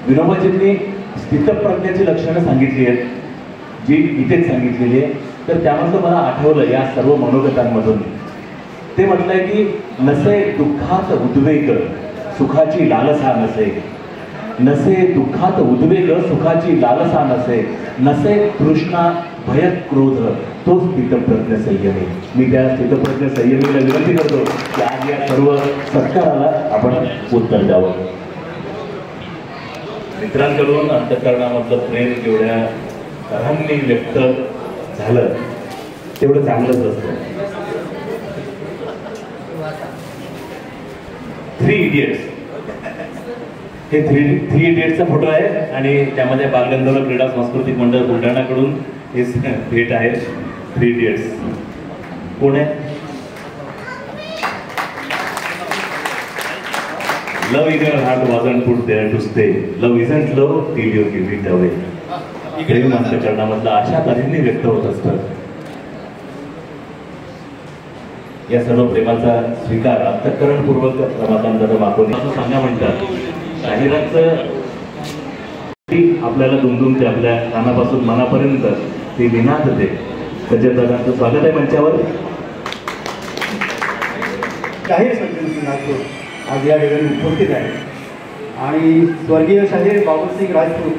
विनोबाजींनी स्थितप्रज्ञाची लक्षणं सांगितली आहेत, जी इथेच सांगितलेली आहे. तर त्यामधलं मला आठवलं या सर्व मनोगतांमधून ते म्हटलंय की नसे दुःखात उद्वेग सुखाची लालसा नसे, नसे दुःखात उद्वेग सुखाची लालसा नसे, नसे तृष्णा भय क्रोध तो स्थितप्रज्ञ संयमी. मी त्या स्थितप्रज्ञ संयमीला विनंती करतो की आज या सर्व सत्काराला आपण उत्तर द्यावं. मित्रांकडून अंतःकरणामधलं प्रेम जेवढ्या तऱ्हांनी व्यक्त झालं तेवढं चांगलंच असतं. 3 इडियट्स हे 3 इडियट्सचा फोटो आहे आणि त्यामध्ये बालगंधर्व क्रीडा सांस्कृतिक मंडळ बुलढाणाकडून हे भेट आहे. 3 इडियट्स कोण आहे? Love in your heart wasn't put there to stay. Love isn't love till you give it away. प्रेम अंतःकरणामधलं अशा तऱ्हेने व्यक्त होत असतं. या सर्व प्रेमाचा स्वीकार अंतःकरणपूर्वक रमाकांत मागून असं सांगा म्हणतात. शाहिराचं आपल्याला दुमदुमते आपल्या कानापासून मनापर्यंत ते निनाद दे. सज्जन दादांचं स्वागत आहे मंचावर. शाहीर सज्जन राजपूत आज या ठिकाणी उपस्थित आहे आणि स्वर्गीय शाहीर बाबूसिंग राजपूत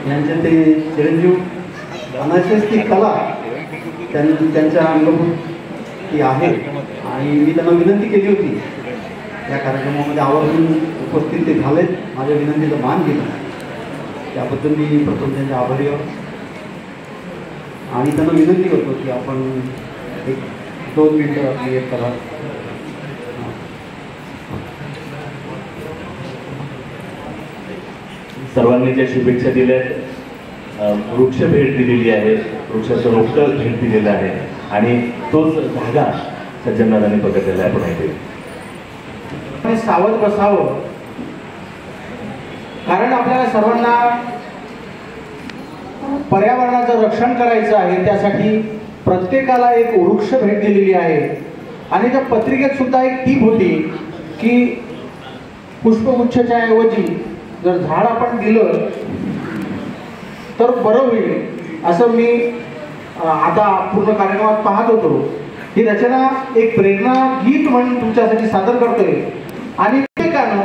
यांचे ते चिरंजीव अनाशस ती कला त्यांच्या अंगभूत ती आहे आणि मी त्यांना विनंती केली होती या कार्यक्रमामध्ये आवर्जून उपस्थित ते झालेत. माझ्या विनंतीचा मान घेतला त्याबद्दल मी प्रथम त्यांचे आभारी आहोत आणि त्यांना विनंती करतो की आपण 1-2 मिनिटं क्रिएट करा. सर्वांनी ज्या शुभेच्छा दिल्यात, वृक्ष भेट दिलेली आहे, वृक्षाचं रोपटं भेट दिलेलं आहे आणि तोच धागा सज्जनदादांनी पकडलेला आहे. आपण सावध बसावं कारण आपल्याला सर्वांना पर्यावरणाचं रक्षण करायचं आहे. त्यासाठी प्रत्येकाला एक वृक्ष भेट दिलेली आहे आणि त्या पत्रिकेत सुद्धा एक टीप होती की पुष्पगुच्छाच्या ऐवजी जर झाड आपण दिलं तर बरं होईल असं मी आता पूर्ण कार्यक्रमात पाहत होतो. ही रचना एक प्रेरणा गीत म्हणून तुमच्यासाठी सादर करतोय आणि प्रत्येकानं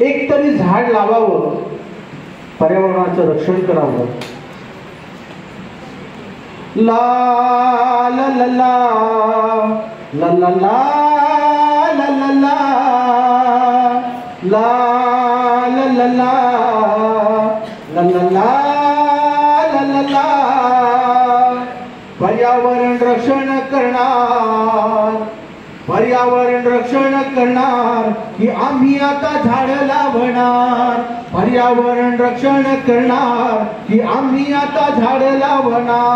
एक तरी झाड लावावं, पर्यावरणाचं रक्षण करावं. ला ला ला ला ला ला ला ला ला ला ला ला ला ला ला. पर्यावरण रक्षण करणार, पर्यावरण रक्षण करणार की आम्ही आता झाड लावणार. पर्यावरण रक्षण करणार की आम्ही आता झाड लावणार.